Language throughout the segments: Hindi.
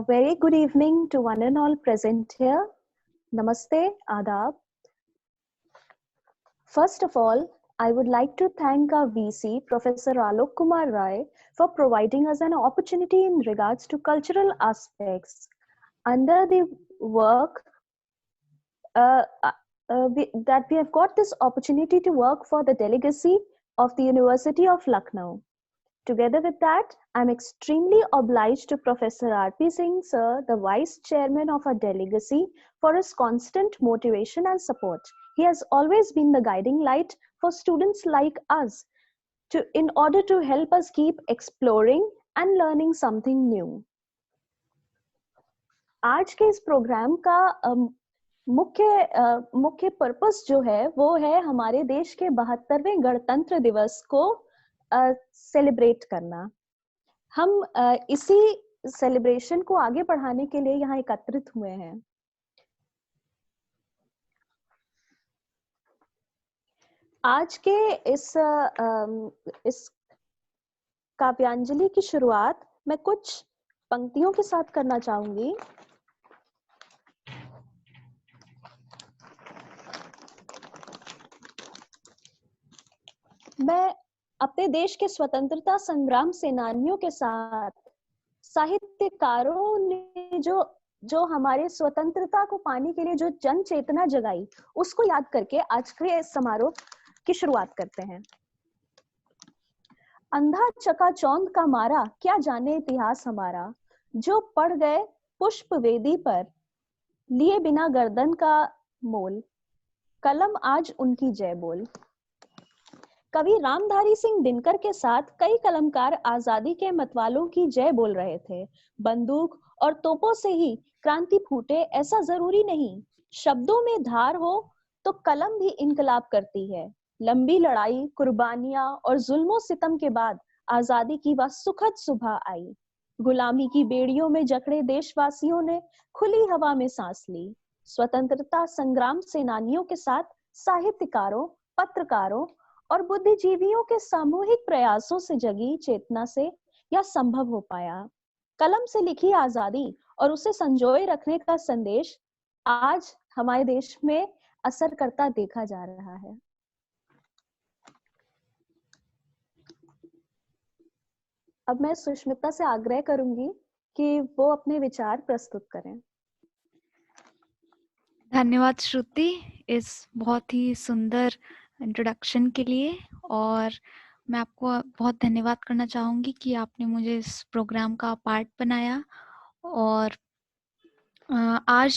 A very good evening to one and all present here. Namaste, Adab. First of all, I would like to thank our VC, Professor Alok Kumar Rai, for providing us an opportunity in regards to cultural aspects under the work that we have got this opportunity to work for the delegacy of the University of Lucknow. Together with that, I'm extremely obliged to Professor R.P. Singh, sir, the Vice Chairman of our delegacy, for his constant motivation and support. He has always been the guiding light for students like us in order to help us keep exploring and learning something new. आज के इस प्रोग्राम का मुख्य पर्पस जो है वो है हमारे देश के 72वें गणतंत्र दिवस को सेलिब्रेट करना। हम इसी सेलिब्रेशन को आगे बढ़ाने के लिए यहाँ एकत्रित हुए हैं। आज के इस काव्यांजलि की शुरुआत मैं कुछ पंक्तियों के साथ करना चाहूंगी। मैं अपने देश के स्वतंत्रता संग्राम सेनानियों के साथ साहित्यकारों ने जो हमारे स्वतंत्रता को पाने के लिए जो जन चेतना जगाई, उसको याद करके आज के समारोह की शुरुआत करते हैं। अंधा चकाचौंध का मारा क्या जाने इतिहास हमारा, जो पड़ गए पुष्प वेदी पर लिए बिना गर्दन का मोल, कलम आज उनकी जय बोल। कवि रामधारी सिंह दिनकर के साथ कई कलमकार आजादी के मतवालों की जय बोल रहे थे। बंदूक और तोपों से ही क्रांति फूटे ऐसा जरूरी नहीं, शब्दों में धार हो तो कलम भी इनकलाब करती है। लंबी लड़ाई, कुर्बानियां और जुल्मों सितम के बाद आजादी की वह सुखद सुबह आई। गुलामी की बेड़ियों में जकड़े देशवासियों ने खुली हवा में सांस ली। स्वतंत्रता संग्राम सेनानियों के साथ साहित्यकारों, पत्रकारों और बुद्धिजीवियों के सामूहिक प्रयासों से जगी चेतना से यह संभव हो पाया। कलम से लिखी आजादी और उसे संजोए रखने का संदेश आज हमारे देश में असर करता देखा जा रहा है। अब मैं सुष्मिता से आग्रह करूंगी कि वो अपने विचार प्रस्तुत करें। धन्यवाद श्रुति इस बहुत ही सुंदर इंट्रोडक्शन के लिए, और मैं आपको बहुत धन्यवाद करना चाहूँगी कि आपने मुझे इस प्रोग्राम का पार्ट बनाया। और आज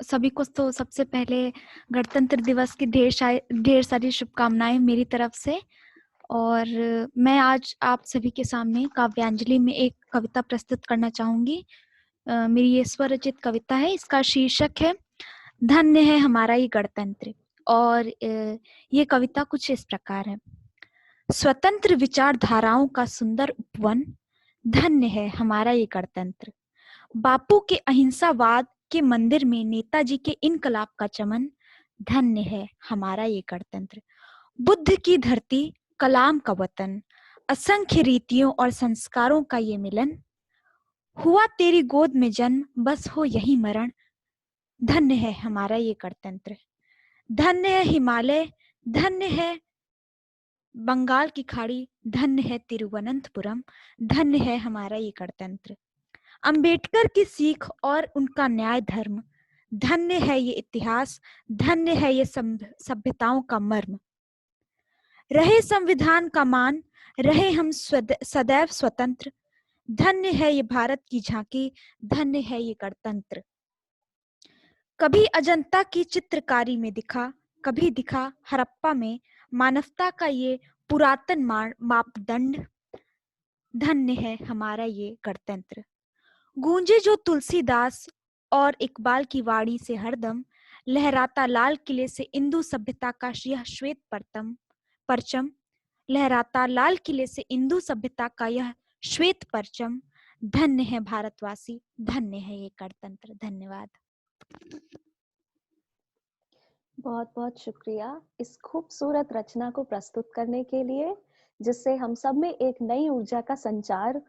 सभी को तो सबसे पहले गणतंत्र दिवस की ढेर सारी शुभकामनाएं मेरी तरफ से। और मैं आज आप सभी के सामने काव्यांजलि में एक कविता प्रस्तुत करना चाहूँगी। मेरी ये स्वरचित कविता है, इसका शीर्षक है धन्य है हमारा ये गणतंत्र। और ये कविता कुछ इस प्रकार है। स्वतंत्र विचारधाराओं का सुंदर उपवन, धन्य है हमारा ये गणतंत्र। बापू के अहिंसावाद के मंदिर में नेताजी के इनकलाब का चमन, धन्य है हमारा ये गणतंत्र। बुद्ध की धरती, कलाम का वतन, असंख्य रीतियों और संस्कारों का ये मिलन, हुआ तेरी गोद में जन्म बस हो यही मरण, धन्य है हमारा ये गणतंत्र। धन्य है हिमालय, धन्य है बंगाल की खाड़ी, धन्य है तिरुवनंतपुरम, धन्य है हमारा ये गणतंत्र। अंबेडकर की सीख और उनका न्याय धर्म, धन्य है ये इतिहास, धन्य है ये सभ्यताओं का मर्म। रहे संविधान का मान, रहे हम सदैव स्वतंत्र, धन्य है ये भारत की झांकी, धन्य है ये गणतंत्र। कभी अजंता की चित्रकारी में दिखा, कभी दिखा हड़प्पा में मानवता का ये पुरातन मापदंड, धन्य है हमारा ये गणतंत्र। गूंजे जो तुलसीदास और इकबाल की वाणी से हरदम, लहराता लाल किले से इंदु सभ्यता का यह श्वेत परचम, लहराता लाल किले से इंदु सभ्यता का यह श्वेत परचम, धन्य है भारतवासी, धन्य है ये गणतंत्र। धन्यवाद। बहुत बहुत शुक्रिया इस खूबसूरत रचना को प्रस्तुत करने के लिए, जिससे हम सब में एक नई ऊर्जा का संचार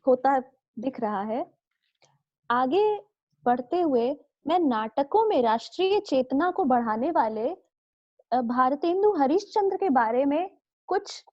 होता दिख रहा है। आगे बढ़ते हुए मैं नाटकों में राष्ट्रीय चेतना को बढ़ाने वाले भारतेंदु हरिश्चंद्र के बारे में कुछ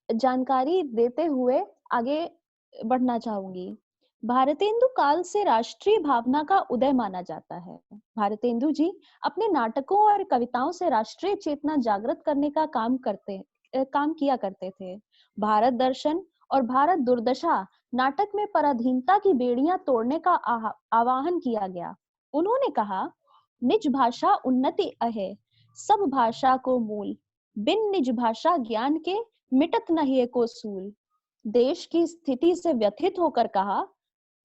जानकारी देते हुए आगे बढ़ना चाहूंगी। भारतेंदु काल से राष्ट्रीय भावना का उदय माना जाता है। भारतेंदु जी अपने नाटकों और कविताओं से राष्ट्रीय चेतना जागृत करने का काम किया करते थे। भारत दर्शन और भारत दुर्दशा नाटक में पराधीनता की बेड़ियां तोड़ने का आह्वान किया गया। उन्होंने कहा, निज भाषा उन्नति अहे, सब भाषा को मूल, बिन निज भाषा ज्ञान के मिटत नहीं को सूल। देश की स्थिति से व्यथित होकर कहा,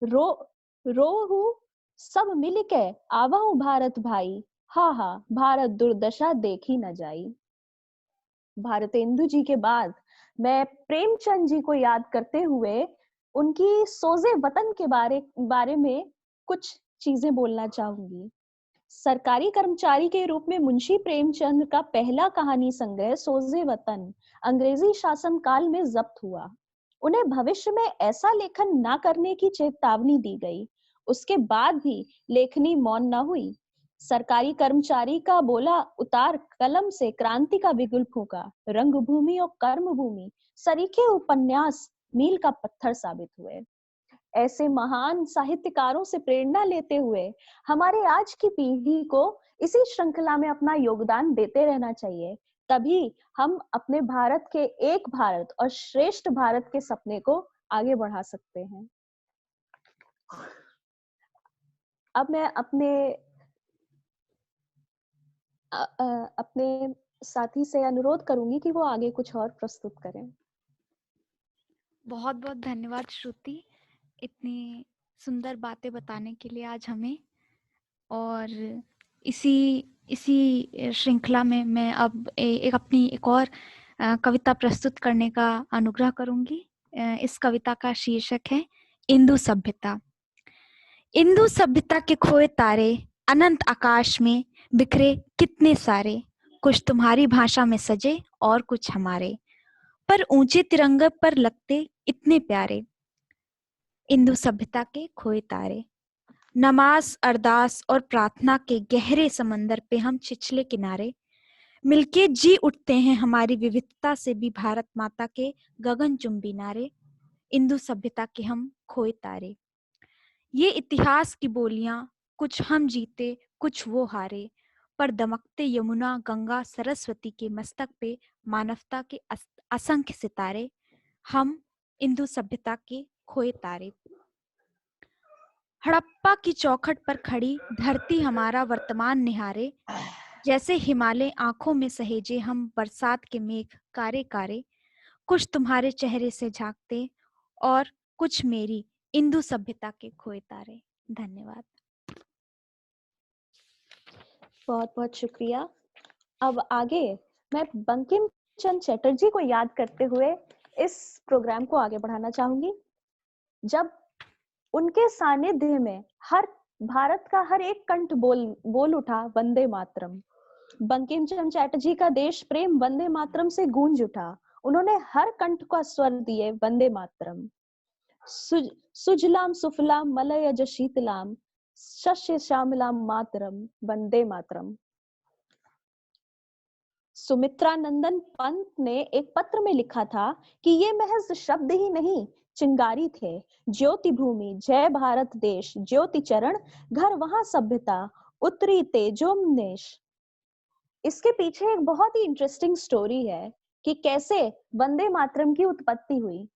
रो रोहु सब मिल के आवहु भारत भाई, हा हा भारत दुर्दशा देखी न जाई। भारतेंदु जी के बाद मैं प्रेमचंद जी को याद करते हुए उनकी सोजे वतन के बारे में कुछ चीजें बोलना चाहूंगी। सरकारी कर्मचारी के रूप में मुंशी प्रेमचंद का पहला कहानी संग्रह सोजे वतन अंग्रेजी शासन काल में जब्त हुआ। उन्हें भविष्य में ऐसा लेखन न करने की चेतावनी दी गई। उसके बाद भी लेखनी मौन न हुई। सरकारी कर्मचारी का बोला उतार कलम से क्रांति का बिगुल फूंका। रंगभूमि और कर्मभूमि सरीखे उपन्यास मील का पत्थर साबित हुए। ऐसे महान साहित्यकारों से प्रेरणा लेते हुए हमारे आज की पीढ़ी को इसी श्रृंखला में अपना योगदान देते रहना चाहिए। तभी हम अपने भारत के एक भारत और श्रेष्ठ भारत के सपने को आगे बढ़ा सकते हैं। अब मैं अपने साथी से अनुरोध करूंगी कि वो आगे कुछ और प्रस्तुत करें। बहुत बहुत धन्यवाद श्रुति, इतनी सुंदर बातें बताने के लिए आज हमें। और इसी इसी श्रृंखला में मैं अब अपनी एक और कविता प्रस्तुत करने का अनुग्रह करूंगी। इस कविता का शीर्षक है इंदु सभ्यता। इंदु सभ्यता के खोए तारे अनंत आकाश में बिखरे कितने सारे, कुछ तुम्हारी भाषा में सजे और कुछ हमारे, पर ऊंचे तिरंगे पर लगते इतने प्यारे। इंदु सभ्यता के खोए तारे। नमाज, अरदास और प्रार्थना के गहरे समंदर पे हम छिछले किनारे, मिलके जी उठते हैं हमारी विविधता से भी भारत माता के गगनचुंबी नारे। इंदु सभ्यता के हम खोए तारे। ये इतिहास की बोलियां, कुछ हम जीते कुछ वो हारे, पर दमकते यमुना गंगा सरस्वती के मस्तक पे मानवता के असंख्य सितारे। हम इंदु सभ्यता के खोए तारे। हड़प्पा की चौखट पर खड़ी धरती हमारा वर्तमान निहारे, जैसे हिमालय आंखों में सहेजे हम बरसात के मेघ कारे कारे, कुछ तुम्हारे चेहरे से झांकते और कुछ मेरी इंदु सभ्यता के खोए तारे। धन्यवाद। बहुत बहुत शुक्रिया। अब आगे मैं बंकिम चंद्र चटर्जी को याद करते हुए इस प्रोग्राम को आगे बढ़ाना चाहूंगी। जब उनके सानिध्य में हर भारत का हर एक कंठ बोल उठा वंदे मातरम। बंकिम चंद्र चटर्जी का देश प्रेम वंदे मातरम से गूंज उठा। उन्होंने हर कंठ का स्वर दिए वंदे मातरम। सुजलाम सुफलाम मलयज शीतलाम शस्य श्यामलाम मातरम वंदे मातरम। सुमित्रा नंदन पंत ने एक पत्र में लिखा था कि ये महज शब्द ही नहीं, चिंगारी थे। ज्योति भूमि जय भारत देश, ज्योति चरण घर वहां सभ्यता, उत्तरी तेजोमनेश। इसके पीछे एक बहुत ही इंटरेस्टिंग स्टोरी है कि कैसे वंदे मातरम की उत्पत्ति हुई।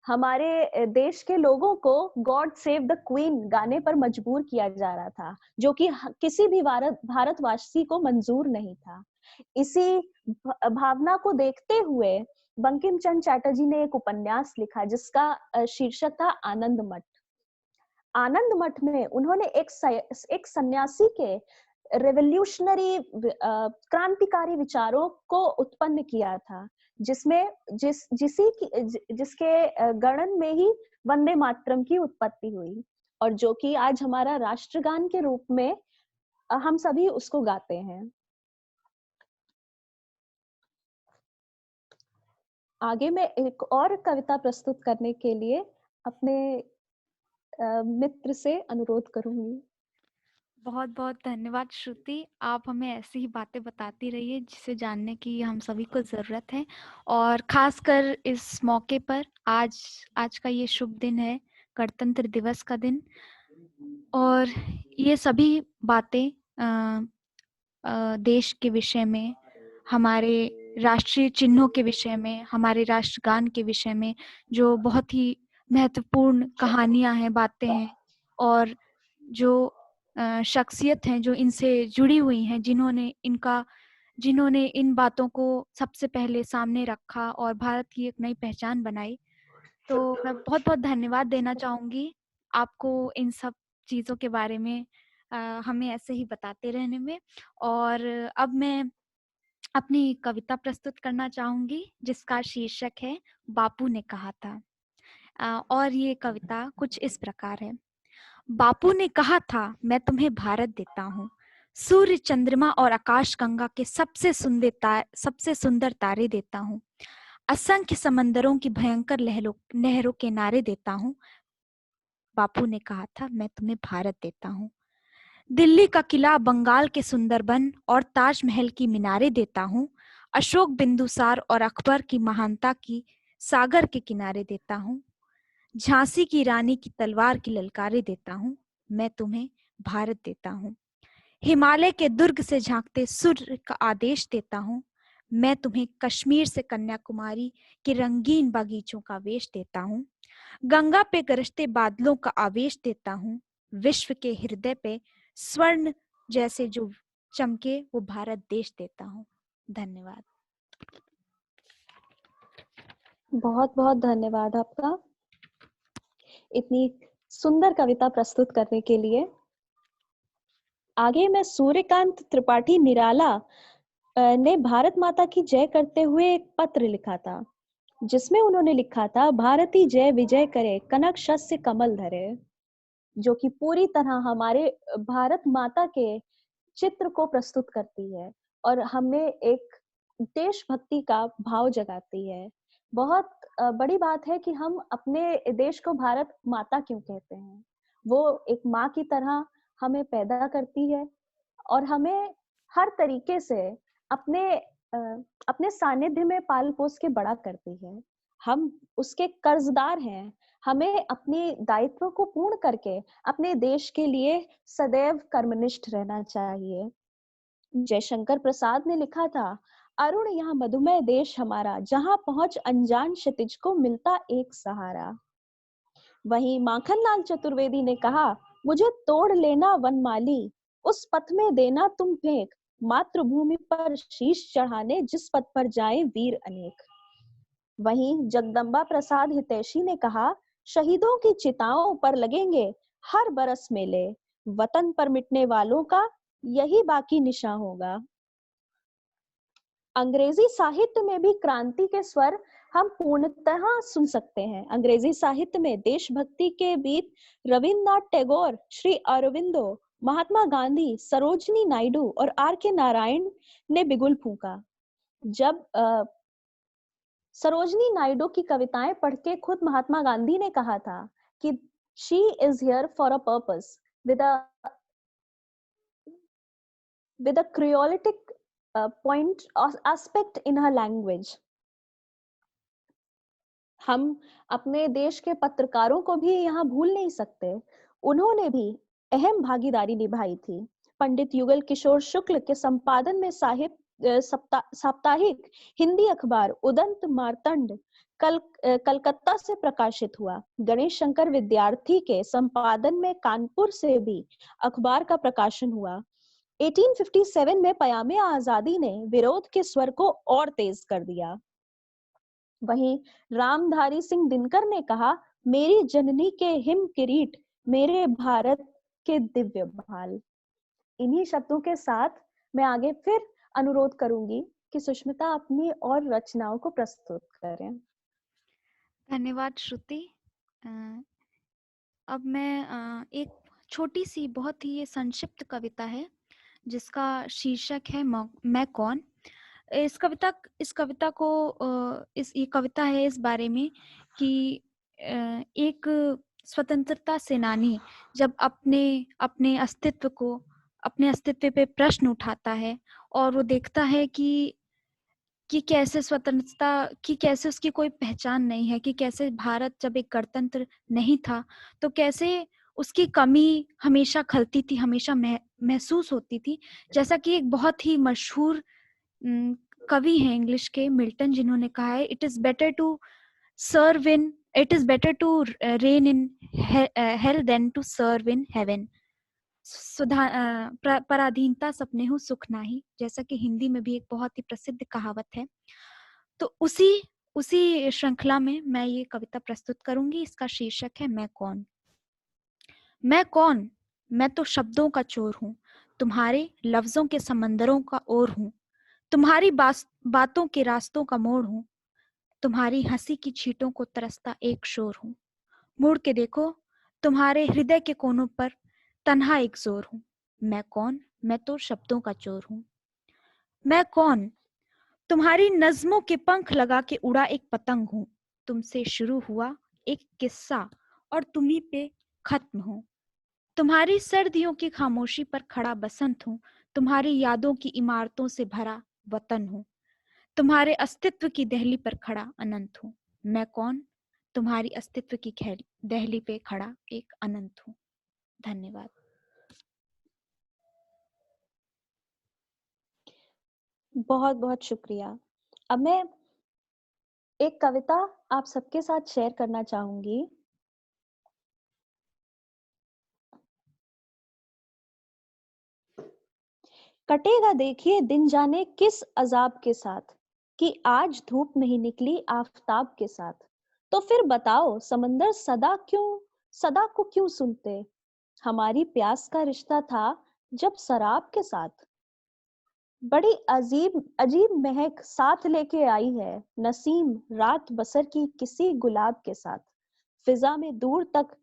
हमारे देश के लोगों को गॉड सेव द क्वीन गाने पर मजबूर किया जा रहा था, जो कि किसी भी भारतवासी को मंजूर नहीं था। इसी भावना को देखते हुए बंकिम चंद्र चटर्जी ने एक उपन्यास लिखा जिसका शीर्षक था आनंद मठ। आनंद मठ में उन्होंने एक सन्यासी के रेवोल्यूशनरी क्रांतिकारी विचारों को उत्पन्न किया था, जिसके गणन में ही वंदे मातरम की उत्पत्ति हुई, और जो कि आज हमारा राष्ट्रगान के रूप में हम सभी उसको गाते हैं। आगे मैं एक और कविता प्रस्तुत करने के लिए अपने मित्र से अनुरोध करूंगी। बहुत बहुत धन्यवाद श्रुति। आप हमें ऐसी ही बातें बताती रहिए जिसे जानने की हम सभी को ज़रूरत है, और खासकर इस मौके पर आज आज का ये शुभ दिन है, गणतंत्र दिवस का दिन, और ये सभी बातें देश के विषय में, हमारे राष्ट्रीय चिन्हों के विषय में, हमारे राष्ट्रगान के विषय में, जो बहुत ही महत्वपूर्ण कहानियां हैं, बातें हैं, और जो शख्सियत हैं जो इनसे जुड़ी हुई हैं, जिन्होंने इन बातों को सबसे पहले सामने रखा और भारत की एक नई पहचान बनाई। तो मैं बहुत बहुत धन्यवाद देना चाहूँगी आपको इन सब चीज़ों के बारे में हमें ऐसे ही बताते रहने में। और अब मैं अपनी कविता प्रस्तुत करना चाहूँगी जिसका शीर्षक है बापू ने कहा था। और ये कविता कुछ इस प्रकार है। बापू ने कहा था मैं तुम्हें भारत देता हूँ, सूर्य चंद्रमा और आकाश गंगा के सबसे सुंदर तारे देता हूँ, असंख्य समंदरों की भयंकर नहरों के नारे देता हूँ। बापू ने कहा था मैं तुम्हें भारत देता हूँ। दिल्ली का किला, बंगाल के सुंदरबन और ताजमहल की मीनारें देता हूँ, अशोक, बिंदुसार और अकबर की महानता की सागर के किनारे देता हूँ, झांसी की रानी की तलवार की ललकारे देता हूँ। मैं तुम्हें भारत देता हूँ। हिमालय के दुर्ग से झांकते सूर्य का आदेश देता हूँ। मैं तुम्हें कश्मीर से कन्याकुमारी के रंगीन बागीचों का वेश देता हूँ। गंगा पे गरजते बादलों का आवेश देता हूँ। विश्व के हृदय पे स्वर्ण जैसे जो चमके वो भारत देश देता हूँ। धन्यवाद। बहुत बहुत धन्यवाद आपका इतनी सुंदर कविता प्रस्तुत करने के लिए। आगे मैं सूर्यकांत त्रिपाठी निराला ने भारत माता की जय करते हुए एक पत्र लिखा था, जिसमें उन्होंने लिखा था भारती जय विजय करे कनक शस्य कमल धरे, जो कि पूरी तरह हमारे भारत माता के चित्र को प्रस्तुत करती है और हमें एक देशभक्ति का भाव जगाती है। बहुत बड़ी बात है कि हम अपने देश को भारत माता क्यों कहते हैं। वो एक माँ की तरह हमें पैदा करती है और हमें हर तरीके से अपने अपने सानिध्य में पाल पोस के बड़ा करती है। हम उसके कर्जदार हैं। हमें अपने दायित्व को पूर्ण करके अपने देश के लिए सदैव कर्मनिष्ठ रहना चाहिए। जयशंकर प्रसाद ने लिखा था, अरुण यहाँ मधुमेह देश हमारा, जहाँ पहुंच अनजान क्षितिज को मिलता एक सहारा। वहीं माखनलाल चतुर्वेदी ने कहा, मुझे तोड़ लेना वनमाली, उस पथ में देना तुम फेंक, मातृभूमि पर शीश चढ़ाने जिस पथ पर जाए वीर अनेक। वहीं जगदम्बा प्रसाद हितैषी ने कहा, शहीदों की चिताओं पर लगेंगे हर बरस मेले, वतन पर मिटने वालों का यही बाकी निशा होगा। अंग्रेजी साहित्य में भी क्रांति के स्वर हम पूर्णतः सुन सकते हैं। अंग्रेजी साहित्य में देशभक्ति के बीत रविन्द्रनाथ टैगोर, श्री अरविंदो, महात्मा गांधी, सरोजनी नायडू और आर के नारायण ने बिगुल फूंका। जब सरोजनी नायडू की कविताएं पढ़ के खुद महात्मा गांधी ने कहा था कि she is here for a purpose with a creoletic point or aspect in her language. हम अपने देश के पत्रकारों को भी यहाँ भूल नहीं सकते। उन्होंने भी अहम भागीदारी निभाई थी। पंडित युगल किशोर शुक्ल के संपादन में साप्ताहिक हिंदी अखबार उदंत मार्तंड कलकत्ता से प्रकाशित हुआ। गणेश शंकर विद्यार्थी के संपादन में कानपुर से भी अखबार का प्रकाशन हुआ। 1857 में पयामे आजादी ने विरोध के स्वर को और तेज कर दिया। वहीं रामधारी सिंह दिनकर ने कहा, मेरी जननी के हिम किरीट, मेरे भारत के दिव्य भाल। इन्हीं शब्दों के साथ मैं आगे फिर अनुरोध करूंगी कि सुष्मिता अपनी और रचनाओं को प्रस्तुत करें। धन्यवाद श्रुति। अब मैं एक छोटी सी बहुत ही ये संक्षिप्त कविता है जिसका शीर्षक है मैं कौन। इस कविता को ये कविता है इस बारे में कि एक स्वतंत्रता सेनानी जब अपने अस्तित्व पे प्रश्न उठाता है और वो देखता है कि कैसे स्वतंत्रता की कैसे उसकी कोई पहचान नहीं है, कि कैसे भारत जब एक गणतंत्र नहीं था तो कैसे उसकी कमी हमेशा खलती थी, हमेशा महसूस होती थी। जैसा कि एक बहुत ही मशहूर कवि हैं इंग्लिश के, मिल्टन, जिन्होंने कहा है, it is better to reign in hell than to serve in heaven. पराधीनता सपने हो सुख नाही, जैसा कि हिंदी में भी एक बहुत ही प्रसिद्ध कहावत है। तो उसी श्रृंखला में मैं ये कविता प्रस्तुत करूंगी। इसका शीर्षक है मैं कौन। मैं कौन? मैं तो शब्दों का चोर हूँ, तुम्हारे लफ्जों के समंदरों का ओर हूँ, तुम्हारी बातों के रास्तों का मोड़ हूँ, तुम्हारी हंसी की छींटों को तरसता एक शोर हूँ। मुड़ के देखो, तुम्हारे हृदय के कोनों पर तन्हा एक जोर हूँ। मैं कौन? मैं तो शब्दों का चोर हूँ। मैं कौन? तुम्हारी नज्मों के पंख लगा के उड़ा एक पतंग हूँ। तुमसे शुरू हुआ एक किस्सा और तुम्ही पे खत्म हूँ। तुम्हारी सर्दियों की खामोशी पर खड़ा बसंत हूँ। तुम्हारी यादों की इमारतों से भरा वतन हूँ। तुम्हारे अस्तित्व की दहली पर खड़ा अनंत हूँ। मैं कौन? तुम्हारी अस्तित्व की दहली पे खड़ा एक अनंत हूँ। धन्यवाद। बहुत बहुत शुक्रिया। अब मैं एक कविता आप सबके साथ शेयर करना चाहूंगी। कटेगा देखिए दिन जाने किस अजाब के साथ, कि आज धूप नहीं निकली आफताब के साथ। तो फिर बताओ समंदर सदा को क्यों सुनते। हमारी प्यास का रिश्ता था जब शराब के साथ। बड़ी अजीब अजीब महक साथ लेके आई है नसीम रात बसर की किसी गुलाब के साथ। फिजा में दूर तक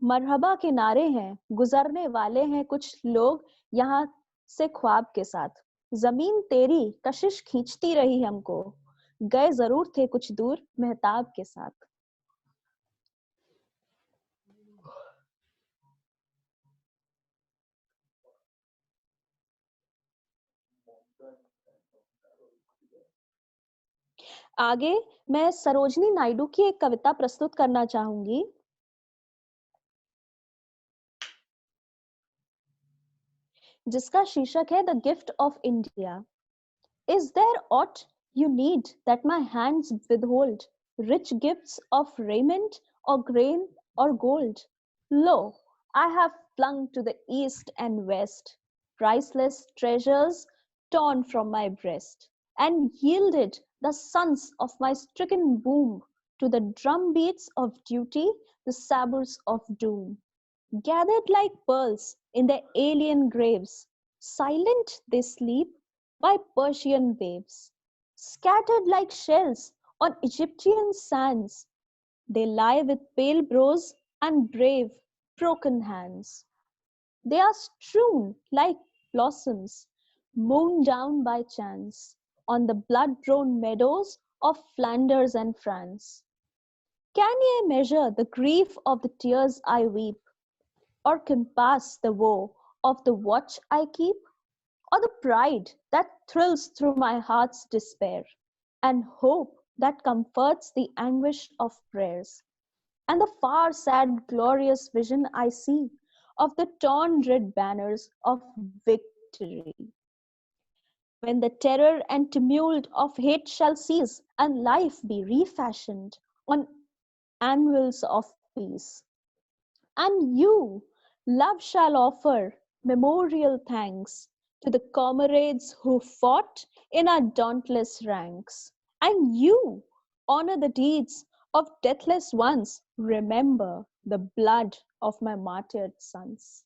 मरहबा के नारे हैं, गुजरने वाले हैं कुछ लोग यहाँ से ख्वाब के साथ। जमीन तेरी कशिश खींचती रही हमको, गए जरूर थे कुछ दूर मेहताब के साथ। आगे मैं सरोजनी नायडू की एक कविता प्रस्तुत करना चाहूंगी, जिसका शीर्षक है the gift of India. Is there aught you need that my hands withhold? Rich gifts of raiment or grain or gold? Lo, I have flung to the east and west priceless treasures torn from my breast, and yielded the sons of my stricken womb to the drum beats of duty, the sabres of doom. Gathered like pearls in their alien graves, silent they sleep by Persian waves. Scattered like shells on Egyptian sands, they lie with pale brows and brave, broken hands. They are strewn like blossoms, mown down by chance, on the blood-brown meadows of Flanders and France. Can ye measure the grief of the tears I weep, or compass the woe of the watch I keep, or the pride that thrills through my heart's despair, and hope that comforts the anguish of prayers, and the far sad glorious vision I see of the torn red banners of victory. When the terror and tumult of hate shall cease, and life be refashioned on anvils of peace. And you, love shall offer memorial thanks to the comrades who fought in our dauntless ranks. And you, honor the deeds of deathless ones, remember the blood of my martyred sons.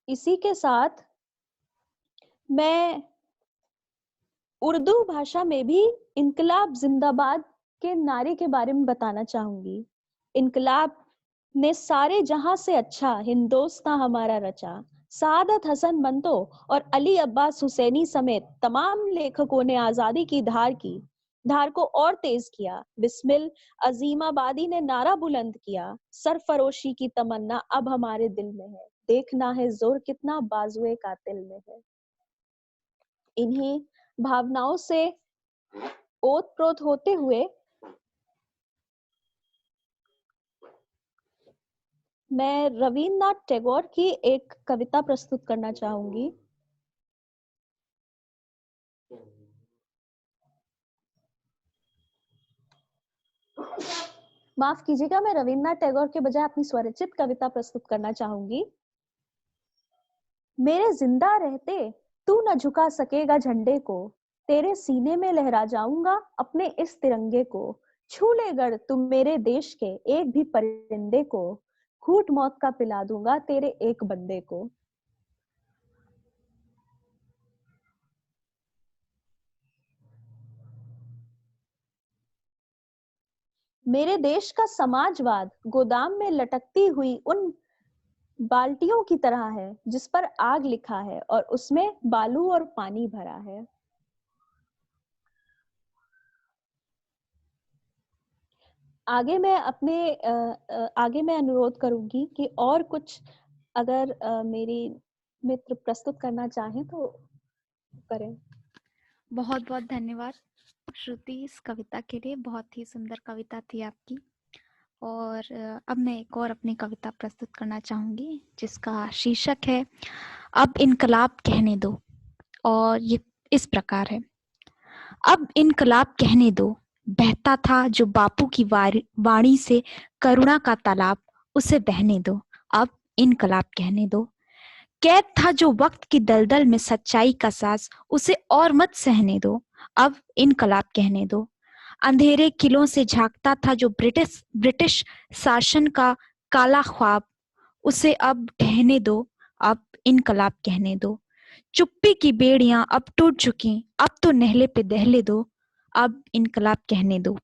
इसी के साथ मैं उर्दू भाषा में भी इनकलाब जिंदाबाद के नारे के बारे में बताना चाहूंगी। इनकलाब ने सारे जहां से अच्छा हिंदोस्तां हमारा रचा। सादत हसन मंतो और अली अब्बास हुसैनी समेत तमाम लेखकों ने आजादी की धार की। धार को और तेज किया। बिस्मिल अजीमाबादी ने नारा बुलंद किया, सरफरोशी की तमन्ना अब हमारे दिल में है, देखना है जोर कितना बाजुए कातिल में है। इन्हीं भावनाओं से ओतप्रोत होते हुए मैं रविन्द्रनाथ टैगोर की एक कविता प्रस्तुत करना चाहूंगी। माफ कीजिएगा, मैं रविन्द्रनाथ टैगोर के बजाय अपनी स्वरचित कविता प्रस्तुत करना चाहूंगी। मेरे जिंदा रहते तू न झुका सकेगा झंडे को, तेरे सीने में लहरा जाऊंगा अपने इस तिरंगे को। छू ले गर तुम मेरे देश के एक भी परिंदे को, घूंट मौत का पिला दूंगा तेरे एक बंदे को। मेरे देश का समाजवाद गोदाम में लटकती हुई उन बाल्टियों की तरह है जिस पर आग लिखा है और उसमें बालू और पानी भरा है। आगे मैं आगे मैं अनुरोध करूंगी कि और कुछ अगर मेरी मित्र प्रस्तुत करना चाहें तो करें। बहुत बहुत धन्यवाद श्रुति इस कविता के लिए, बहुत ही सुंदर कविता थी आपकी। और अब मैं एक और अपनी कविता प्रस्तुत करना चाहूंगी जिसका शीर्षक है अब इनकलाब कहने दो। और ये इस प्रकार है। अब इनकलाब कहने दो, बहता था जो बापू की वाणी से करुणा का तालाब, उसे बहने दो। अब इनकलाब कहने दो। कैद था जो वक्त की दलदल में सच्चाई का साज, उसे और मत सहने दो। अब इनकलाब कहने दो। अंधेरे किलों से झांकता था जो ब्रिटिश शासन का काला ख्वाब, उसे अब ढहने दो। अब इनकलाब कहने दो। चुप्पी की बेड़ियां अब टूट चुकी, अब तो नहले पे दहले दो। अब इनकलाब कहने दो।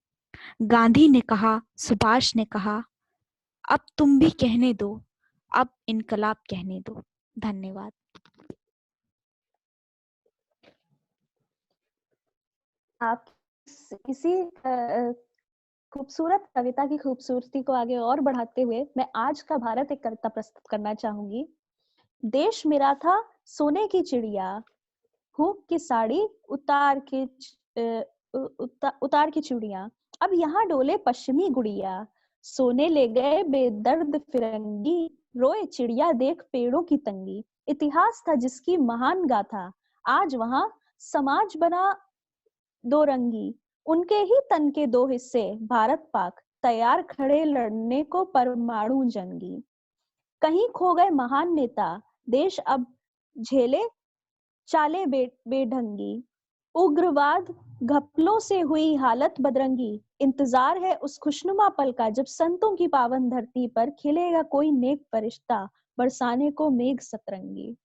गांधी ने कहा, सुभाष ने कहा, अब तुम भी कहने दो। अब इनकलाब कहने दो। धन्यवाद। आप इसी खूबसूरत कविता की खूबसूरती को आगे और बढ़ाते हुए मैं आज का भारत एक कविता प्रस्तुत करना चाहूंगी। देश मेरा था सोने की चिड़िया, हुक की साड़ी उतार की चूड़ियां, अब यहाँ डोले पश्चिमी गुड़िया। सोने ले गए बेदर्द फिरंगी, रोए चिड़िया देख पेड़ों की तंगी। इतिहास था जिसकी महान गाथा, आज वहां समाज बना दो रंगी। उनके ही तन के दो हिस्से भारत पाक, तैयार खड़े लड़ने को परमाणु जंगी। कहीं खो गए महान नेता, देश अब झेले चाले बेढंगी। उग्रवाद घपलों से हुई हालत बदरंगी। इंतजार है उस खुशनुमा पल का जब संतों की पावन धरती पर खिलेगा कोई नेक फरिश्ता, बरसाने को मेघ सतरंगी।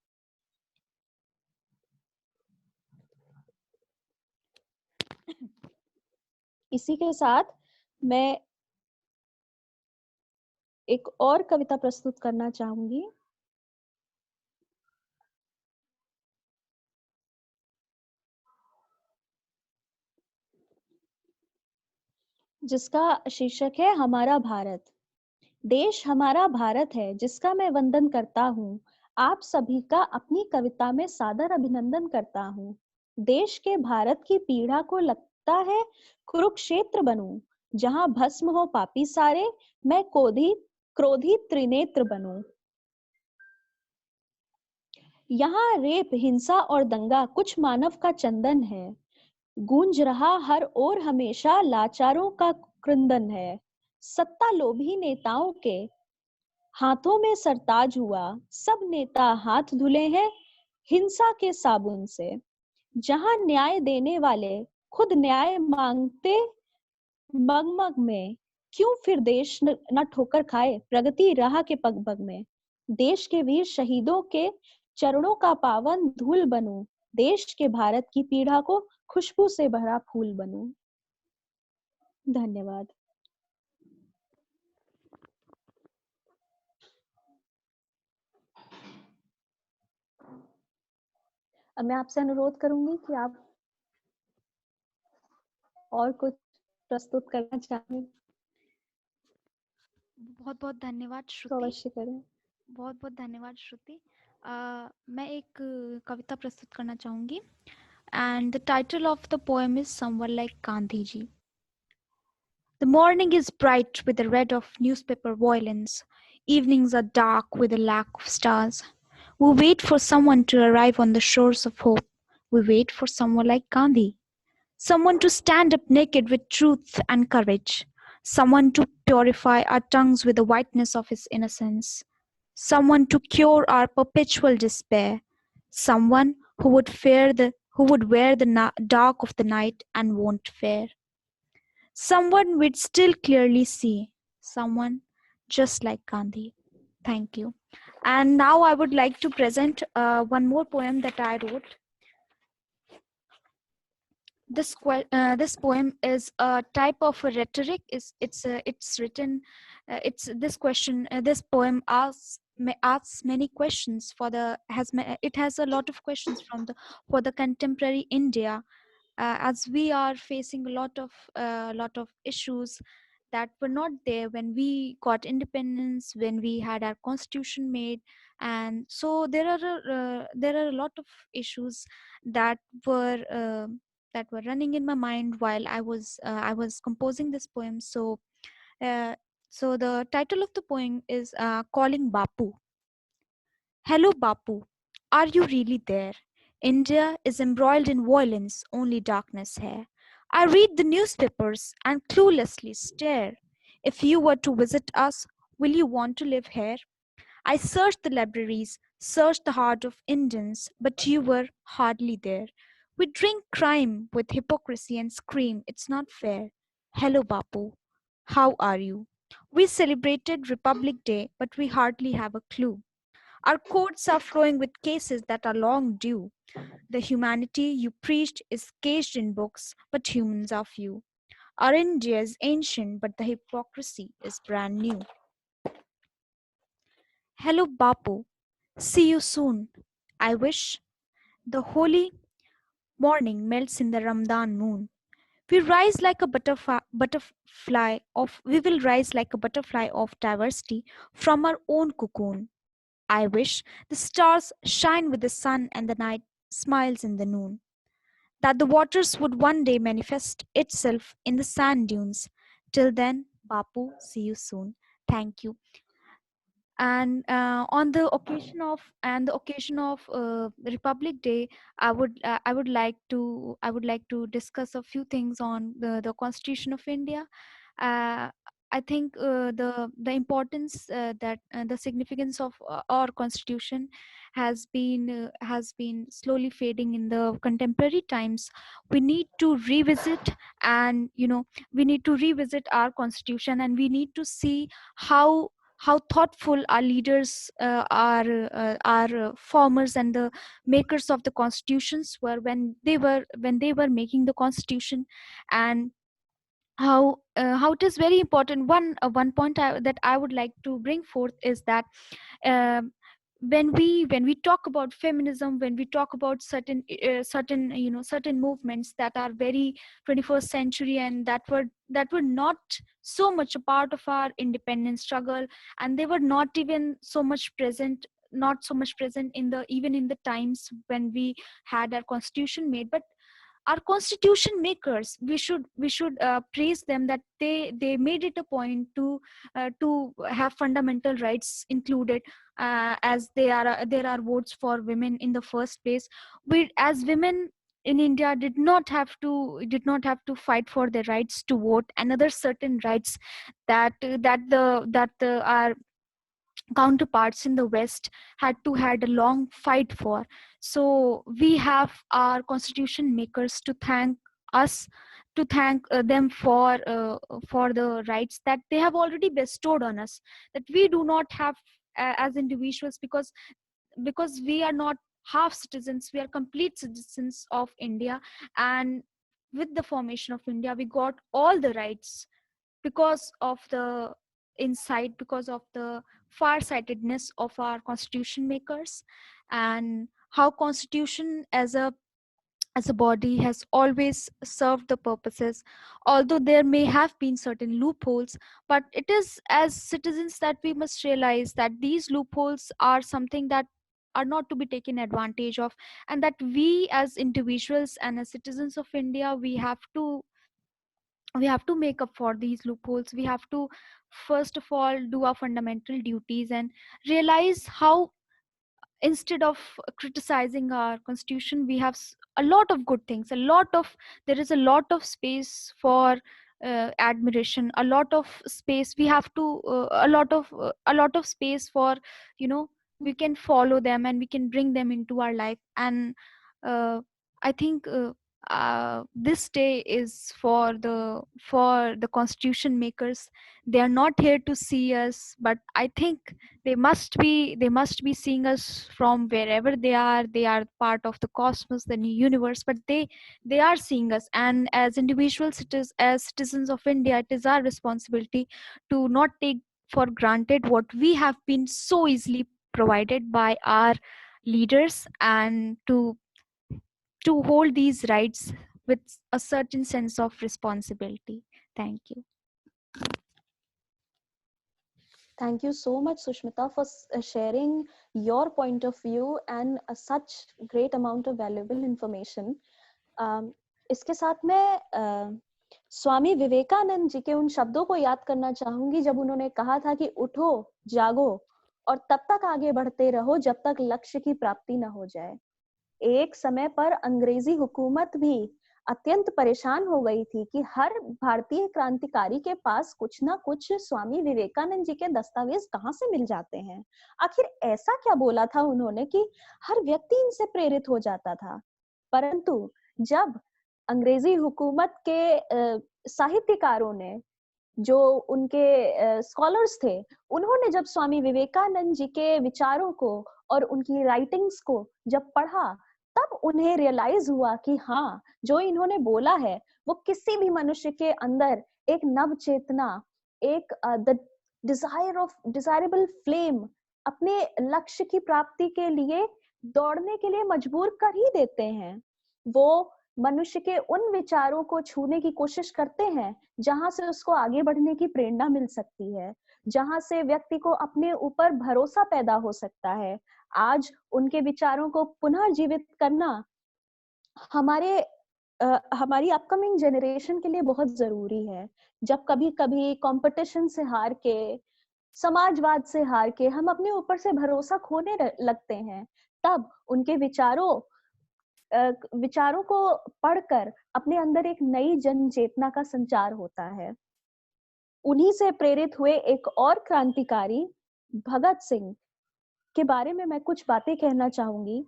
इसी के साथ मैं एक और कविता प्रस्तुत करना चाहूंगी। जिसका शीर्षक है हमारा भारत। देश हमारा भारत है जिसका मैं वंदन करता हूँ, आप सभी का अपनी कविता में सादर अभिनंदन करता हूँ। देश के भारत की पीड़ा को लगता है कुरुक्षेत्र बनूं, जहां भस्म हो पापी सारे, मैं क्रोधी त्रिनेत्र बनूं। यहाँ रेप हिंसा और दंगा कुछ मानव का चंदन है, गूंज रहा हर ओर हमेशा लाचारों का क्रंदन है। सत्ता लोभी नेताओं के हाथों में सरताज हुआ, सब नेता हाथ धुले हैं हिंसा के साबुन से। जहां न्याय देने वाले खुद न्याय मांगते मगमग में, क्यों फिर देश न ठोकर खाए प्रगति राह के पग पग में। देश के वीर शहीदों के चरणों का पावन धूल बनूं, देश के भारत की पीड़ा को खुशबू से भरा फूल बनूं। धन्यवाद। अब मैं आपसे अनुरोध करूंगी कि आप और कुछ प्रस्तुत करना चाहें बहुत बहुत धन्यवाद तो श्रुति। अवश्य करें। बहुत बहुत धन्यवाद श्रुति। मैं एक कविता प्रस्तुत करना चाहूँगी, and the title of the poem is Someone Like Gandhi Ji. The morning is bright with the red of newspaper violence. Evenings are dark with the lack of stars. We wait for someone to arrive on the shores of hope. We wait for someone like Gandhi. Someone to stand up naked with truth and courage. Someone to purify our tongues with the whiteness of his innocence. Someone to cure our perpetual despair. Someone who would wear the dark of the night and won't fear. Someone we'd still clearly see. Someone just like Gandhi. Thank you. And now I would like to present one more poem that I wrote. This poem is a type of a rhetoric. It's written. It's this question. This poem asks many questions for the it has a lot of questions from the for the contemporary India, as we are facing a lot of issues that were not there when we got independence, when we had our constitution made. And so there are a lot of issues that were running in my mind while I was composing this poem. Uh, so the title of the poem is Calling Bapu. Hello, Bapu. Are you really there? India is embroiled in violence, only darkness here. I read the newspapers and cluelessly stare. If you were to visit us, will you want to live here? I searched the libraries, searched the heart of Indians, but you were hardly there. We drink crime with hypocrisy and scream, it's not fair. Hello, Bapu. How are you? We celebrated Republic Day, but we hardly have a clue. Our courts are flowing with cases that are long due. The humanity you preached is caged in books, but humans are few. Our India is ancient, but the hypocrisy is brand new. Hello, Bapu. See you soon. I wish the holy morning melts in the Ramadan moon. We will rise like a butterfly of diversity from our own cocoon. I wish the stars shine with the sun and the night smiles in the noon. That the waters would one day manifest itself in the sand dunes. Till then, Bapu, see you soon. Thank you. And on the occasion of Republic Day, I would like to discuss a few things on the Constitution of India. uh, I think the importance that the significance of our constitution has been slowly fading in the contemporary times. We need to revisit, and we need to revisit our constitution, and we need to see how thoughtful our leaders our formers and the makers of the constitutions were when they were making the constitution. And how it is very important. One point that I would like to bring forth is that um, when we talk about feminism, when we talk about certain movements that are very 21st century, and that were not so much a part of our independence struggle, and they were not even so much present, not so much present in the even in the times when we had our constitution made. But our constitution makers, we should praise them, that they made it a point to have fundamental rights included, as there are votes for women in the first place. We as women in India did not have to fight for their rights to vote and other certain rights that our counterparts in the West had a long fight for. So we have our constitution makers to thank us, to thank them for the rights that they have already bestowed on us, that we do not have as individuals, because we are not half citizens, we are complete citizens of India. And with the formation of India, we got all the rights because of the insight, because of the far-sightedness of our constitution makers, and how constitution as a body has always served the purposes, although there may have been certain loopholes. But it is as citizens that we must realize that these loopholes are something that are not to be taken advantage of, and that we as individuals and as citizens of India, we have to make up for these loopholes. We have to first of all do our fundamental duties and realize how, instead of criticizing our constitution, we have a lot of good things, there is a lot of space for admiration, a lot of space. We have to a lot of space for, you know, we can follow them and we can bring them into our life. And uh, I think this day is for the constitution makers. They are not here to see us, but I think they must be seeing us from wherever they are. They are part of the cosmos, the new universe, but they are seeing us. And as individuals, as citizens of India, it is our responsibility to not take for granted what we have been so easily provided by our leaders, and to hold these rights with a certain sense of responsibility. Thank you. Thank you so much, Sushmita, for sharing your point of view and such great amount of valuable information. um, इसके साथ मैं स्वामी विवेकानंद जी के उन शब्दों को याद करना चाहूंगी जब उन्होंने कहा था कि उठो, जागो और तब तक आगे बढ़ते रहो जब तक लक्ष्य की प्राप्ति न हो जाए। एक समय पर अंग्रेजी हुकूमत भी अत्यंत परेशान हो गई थी कि हर भारतीय क्रांतिकारी के पास कुछ ना कुछ स्वामी विवेकानंद जी के दस्तावेज कहाँ से मिल जाते हैं। आखिर ऐसा क्या बोला था उन्होंने कि हर व्यक्ति इनसे प्रेरित हो जाता था। परंतु जब अंग्रेजी हुकूमत के साहित्यकारों ने, जो उनके स्कॉलर्स थे, उन्होंने जब स्वामी विवेकानंद जी के विचारों को और उनकी राइटिंग्स को जब पढ़ा, तब उन्हें रियलाइज हुआ कि हाँ, जो इन्होंने बोला है वो किसी भी मनुष्य के अंदर एक नव चेतना, एक द डिजायरेबल फ्लेम, अपने लक्ष्य की प्राप्ति के लिए दौड़ने के लिए मजबूर कर ही देते हैं। वो मनुष्य के उन विचारों को छूने की कोशिश करते हैं जहां से उसको आगे बढ़ने की प्रेरणा मिल सकती है, जहां से व्यक्ति को अपने ऊपर भरोसा पैदा हो सकता है। आज उनके विचारों को पुनर्जीवित करना हमारी अपकमिंग जनरेशन के लिए बहुत जरूरी है। जब कभी कभी कंपटीशन से हार के, समाजवाद से हार के हम अपने ऊपर से भरोसा खोने लगते हैं, तब उनके विचारों को पढ़कर अपने अंदर एक नई जन चेतना का संचार होता है। उन्हीं से प्रेरित हुए एक और क्रांतिकारी भगत सिंह के बारे में मैं कुछ बातें कहना चाहूंगी।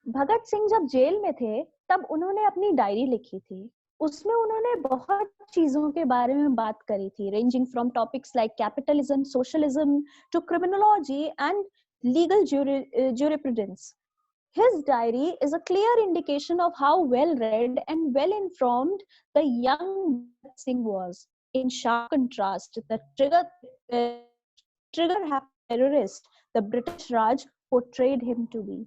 भगत सिंह जब जेल में थे तब उन्होंने अपनी डायरी लिखी थी। उसमें उन्होंने बहुत चीजों के बारे में बात करी थी, ranging from topics like capitalism, socialism to criminology and legal jurisprudence. His diary is a clear indication of how well read and well informed the young Bhagat Singh was. In sharp contrast, the trigger happy terrorist the British Raj portrayed him to be.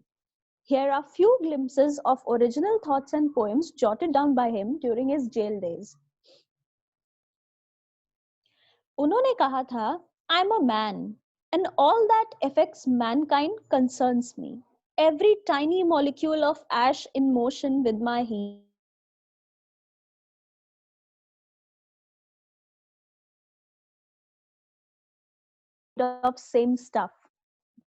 Here are few glimpses of original thoughts and poems jotted down by him during his jail days. उन्होंने कहा था, I'm a man, and all that affects mankind concerns me. Every tiny molecule of ash in motion with my heat of same stuff.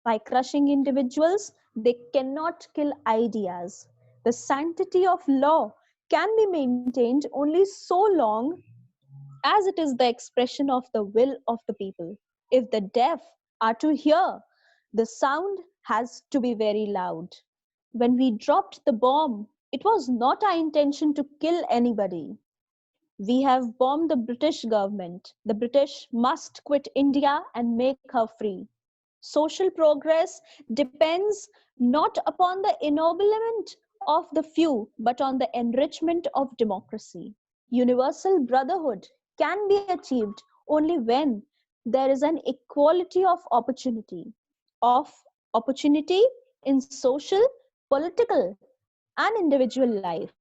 By crushing individuals, they cannot kill ideas. The sanctity of law can be maintained only so long as it is the expression of the will of the people. If the deaf are to hear, the sound has to be very loud. When we dropped the bomb, it was not our intention to kill anybody. We have bombed the British government. The British must quit India and make her free. Social progress depends not upon the ennoblement of the few, but on the enrichment of democracy. Universal brotherhood can be achieved only when there is an equality of opportunity in social, political, an individual life.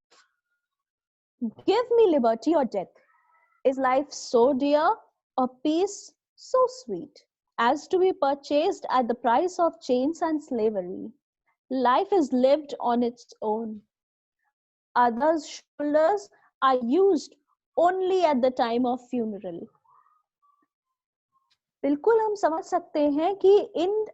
Give me liberty or death. Is life so dear or peace so sweet as to be purchased at the price of chains and slavery? Life is lived on its own. Others' shoulders are used only at the time of funeral. बिल्कुल हम समझ सकते हैं कि इन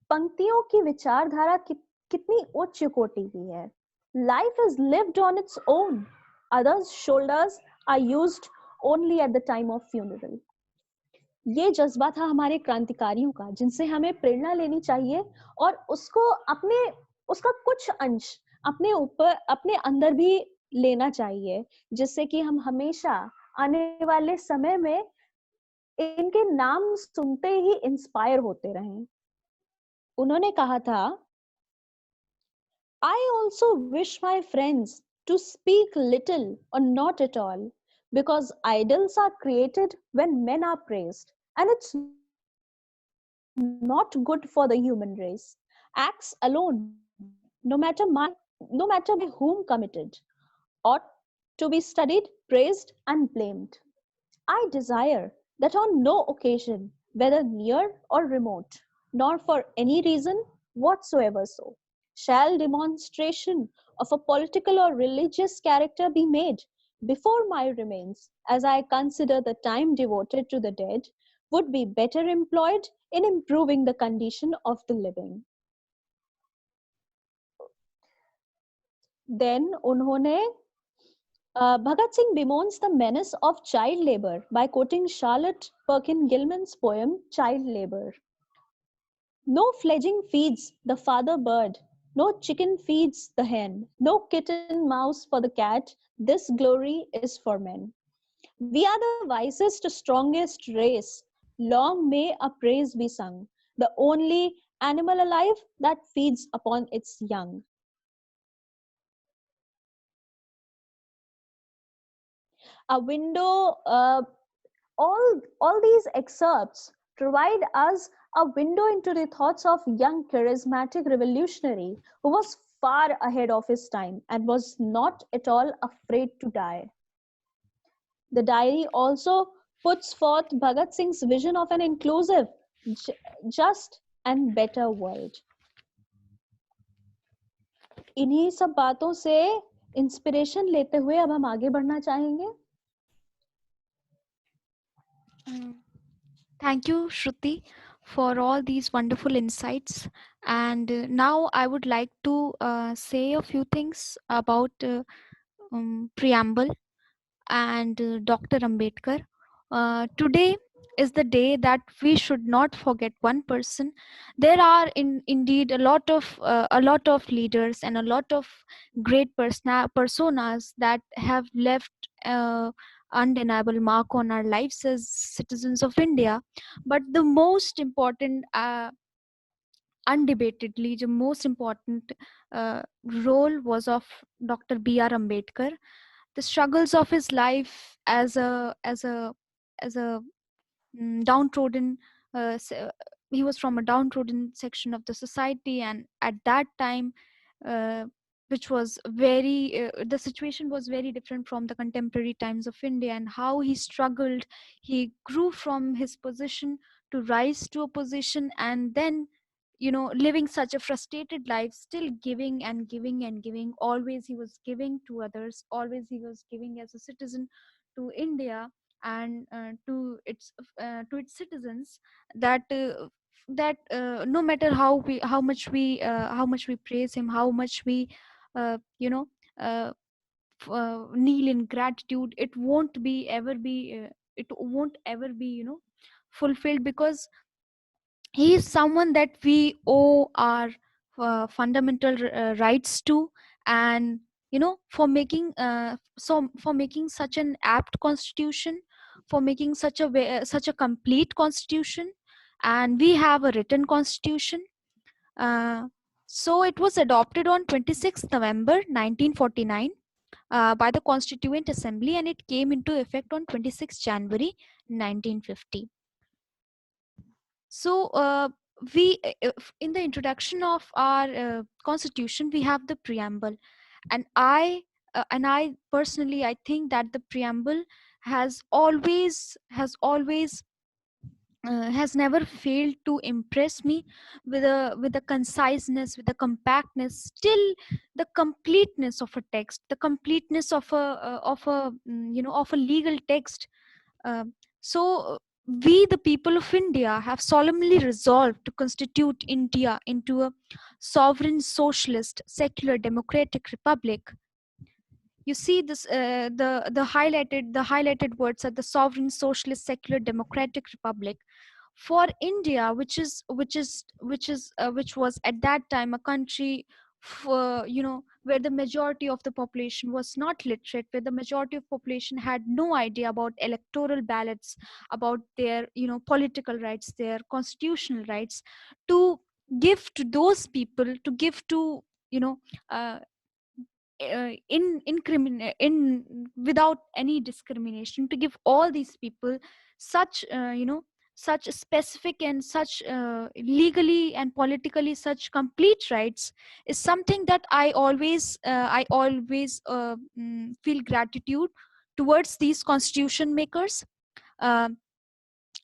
पंक्तियों की विचारधारा कितनी उच्च कोटि की है. Life is lived on its own. Others' shoulders are used only at the time of funeral. ये जज्बा था हमारे क्रांतिकारियों का, जिनसे हमें प्रेरणा लेनी चाहिए और उसको उसका कुछ अंश अपने ऊपर, अपने अंदर भी लेना चाहिए, जिससे कि हम हमेशा आने वाले समय में इनके नाम सुनते ही इंस्पायर होते रहें. उन्होंने कहा था, I also wish my friends to speak little or not at all, because idols are created when men are praised, and it's not good for the human race. Acts alone, no matter by whom committed, ought to be studied, praised, and blamed. I desire that on no occasion, whether near or remote, nor for any reason whatsoever so, shall demonstration of a political or religious character be made before my remains, as I consider the time devoted to the dead would be better employed in improving the condition of the living. Then उन्होंने Bhagat Singh bemoans the menace of child labor by quoting Charlotte Perkin Gilman's poem Child Labor. No fledgling feeds the father bird, no chicken feeds the hen, no kitten mouse for the cat, this glory is for men. We are the wisest, strongest race, long may our praise be sung, the only animal alive that feeds upon its young. A window, all these excerpts provide us a window into the thoughts of young charismatic revolutionary who was far ahead of his time and was not at all afraid to die. The diary also puts forth Bhagat Singh's vision of an inclusive, just and better world. इन्हीं सब बातों से इंस्पिरेशन लेते हुए अब हम आगे बढ़ना चाहेंगे. Thank you, Shruti, for all these wonderful insights. And now I would like to say a few things about preamble and Dr. Ambedkar. Today is the day that we should not forget one person. There are indeed a lot of leaders and a lot of great personas that have left undeniable mark on our lives as citizens of India. But the most important, undebatedly, the most important role was of Dr. B.R. Ambedkar. The struggles of his life as a downtrodden, he was from a downtrodden section of the society, and at that time, uh, which was very the situation was very different from the contemporary times of India, and how he struggled. He grew from his position to rise to a position, and then, living such a frustrated life, still giving and giving and giving. Always he was giving to others, always he was giving as a citizen to India, and to its citizens, that no matter how much we praise him, how much we uh, you know uh, kneel in gratitude, it won't ever be fulfilled, because he is someone that we owe our fundamental rights to. And for making such an apt constitution, for making such a complete constitution. And we have a written constitution. uh, so it was adopted on 26th November 1949 by the Constituent Assembly, and it came into effect on 26th January 1950. So we in the introduction of our constitution, we have the preamble, And I personally, I think that the preamble has always has never failed to impress me with a conciseness, with a compactness, still the completeness of a text, the completeness of a legal text. So we, the people of India, have solemnly resolved to constitute India into a sovereign, socialist, secular, democratic republic. You see this, the highlighted words are the sovereign, socialist, secular, democratic republic. For India, which was at that time a country, for where the majority of the population was not literate, where the majority of population had no idea about electoral ballots, about their political rights, their constitutional rights, to give to those people, to give to you know uh, in without any discrimination, to give all these people such such specific and such legally and politically such complete rights, is something that I always feel gratitude towards these constitution makers. Um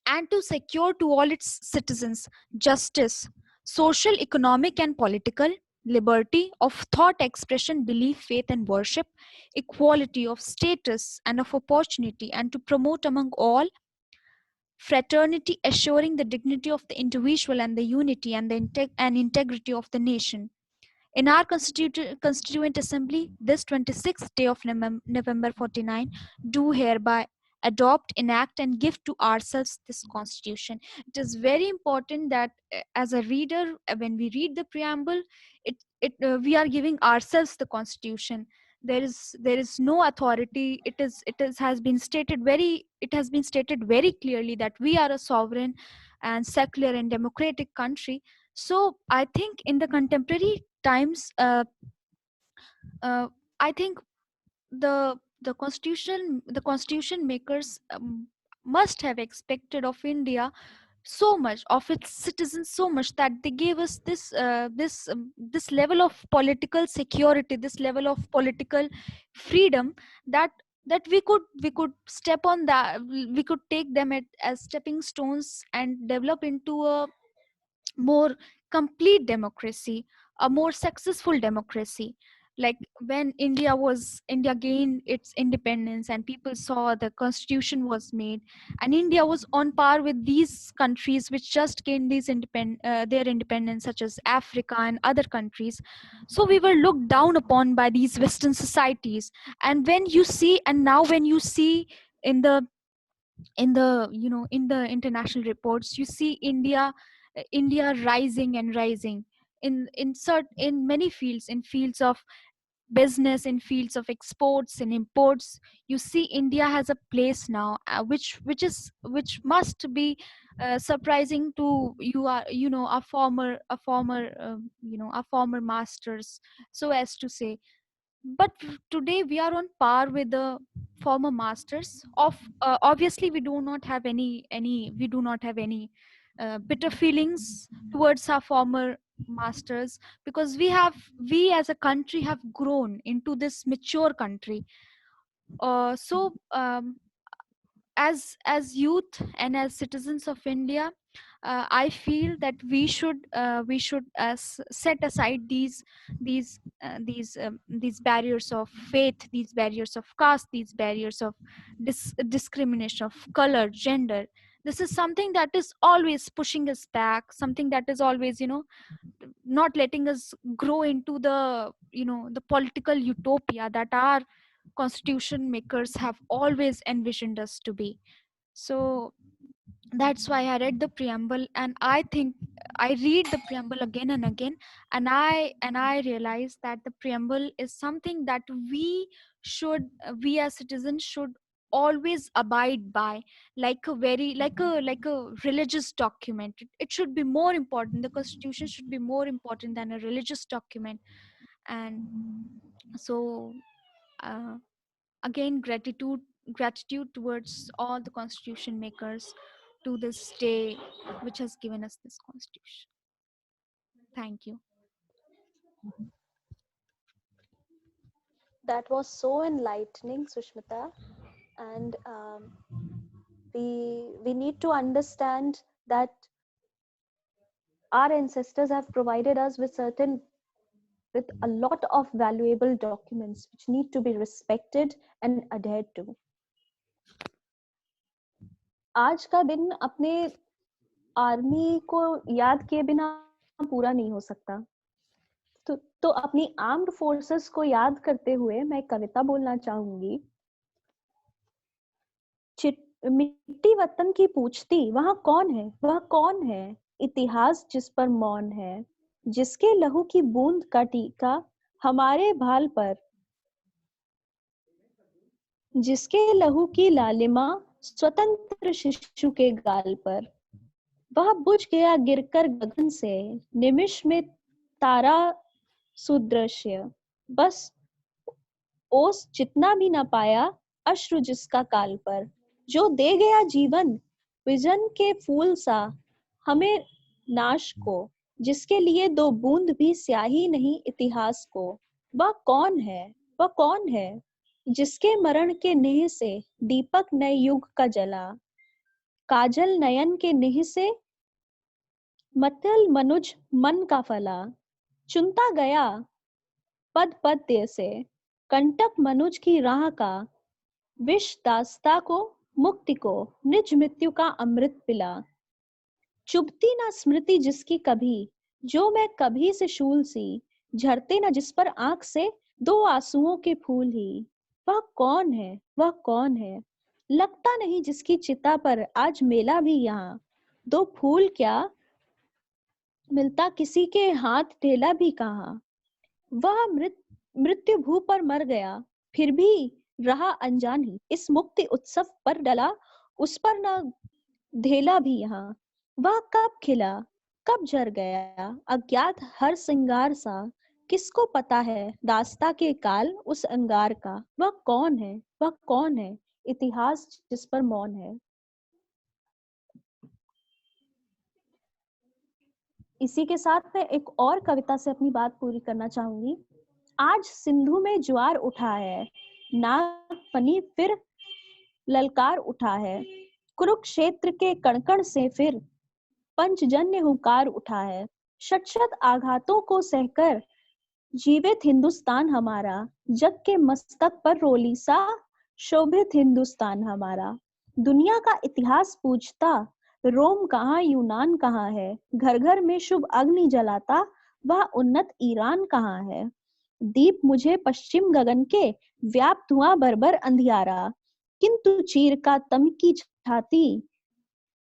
and to secure to all its citizens justice, social, economic, and political, liberty of thought, expression, belief, faith, and worship, equality of status and of opportunity, and to promote among all fraternity, assuring the dignity of the individual and the unity and and integrity of the nation. In our Constituent Assembly, this 26th day of November 49, do hereby adopt, enact, and give to ourselves this Constitution. It is very important that as a reader, when we read the preamble, we are giving ourselves the Constitution. There is no authority. It has been stated very clearly that we are a sovereign and secular and democratic country. So I think in the contemporary times, uh, I think the constitution makers must have expected of India so much, of its citizens so much, that they gave us this level of political security, this level of political freedom, that we could step on that, we could take them as stepping stones and develop into a more complete democracy, a more successful democracy. Like when India gained its independence and people saw the constitution was made, and India was on par with these countries which just gained their independence, such as Africa and other countries. So we were looked down upon by these Western societies. And now when you see in the international reports, you see India rising and rising in many fields, in fields of business, in fields of exports and imports. You see India has a place now, which must be surprising to you, are a former masters, so as to say. But today we are on par with the former masters of, obviously we do not have any bitter feelings towards our former masters, because we as a country have grown into this mature country. So as youth and as citizens of India, I feel that we should set aside these barriers of faith, these barriers of caste, these barriers of discrimination of color, gender. This is something that is always pushing us back, something that is always not letting us grow into the political utopia that our constitution makers have always envisioned us to be. So that's why I read the preamble, and I think I read the preamble again and again, and I realize that the preamble is something that we as citizens should always abide by, like a very like a religious document. It should be more important, the constitution should be more important than a religious document. And so uh, again, gratitude towards all the constitution makers to this day which has given us this constitution. Thank you. That was so enlightening, Sushmita. And we need to understand that our ancestors have provided us with a lot of valuable documents which need to be respected and adhered to. आज का दिन अपने आर्मी को याद किए बिना पूरा नहीं हो सकता. तो अपनी आर्म्ड फोर्सेस को याद करते हुए मैं कविता बोलना चाहूंगी. मिट्टी वतन की पूछती वहां कौन है, वह कौन है, इतिहास जिस पर मौन है, जिसके लहू की बूंद का टीका हमारे भाल पर, जिसके लहू की लालिमा स्वतंत्र शिशु के गाल पर. वह बुझ गया गिरकर गगन से, निमिष में तारा सुदृश्य, बस ओस जितना भी न पाया अश्रु जिसका काल पर, जो दे गया जीवन विजन के फूल सा हमें नाश को, जिसके लिए दो बूंद भी स्याही नहीं इतिहास को. वह कौन है, वह कौन है, जिसके मरण के नेह से दीपक नए युग का जला, काजल नयन के नेह से मतल मनुज मन का फला, चुनता गया पद पद्य से कंटक मनुज की राह का, विष दास्ता को मुक्ति को निज मृत्यु का अमृत पिला. चुभती ना स्मृति जिसकी कभी, जो मैं कभी से शूल सी, झरते ना जिस पर आंख से दो आंसुओं के फूल ही. वह कौन है, वह कौन है, लगता नहीं जिसकी चिता पर आज मेला भी यहाँ, दो फूल क्या मिलता किसी के हाथ ढेला भी कहाँ. वह मृत्यु भू पर मर गया फिर भी रहा अनजान ही, इस मुक्ति उत्सव पर डला उस पर न ढेला भी यहाँ. वह कब खिला कब झर गया अज्ञात हर सिंगार सा, किसको पता है दास्ता के काल उस अंगार का. वह कौन है, वह कौन है, इतिहास जिस पर मौन है. इसी के साथ मैं एक और कविता से अपनी बात पूरी करना चाहूंगी. आज सिंधु में ज्वार उठा है, नागफनी फिर ललकार उठा है, कुरुक्षेत्र के कणकण से फिर पंचजन्य हुंकार उठा है. शत शत आघातों को सहकर जीवित हिंदुस्तान हमारा, जग के मस्तक पर रोली सा शोभित हिंदुस्तान हमारा. दुनिया का इतिहास पूछता रोम कहाँ यूनान कहाँ है, घर घर में शुभ अग्नि जलाता वह उन्नत ईरान कहाँ है. दीप मुझे पश्चिम गगन के व्याप्त हुआ बर्बर अंधियारा, किंतु चीर का तम की छाती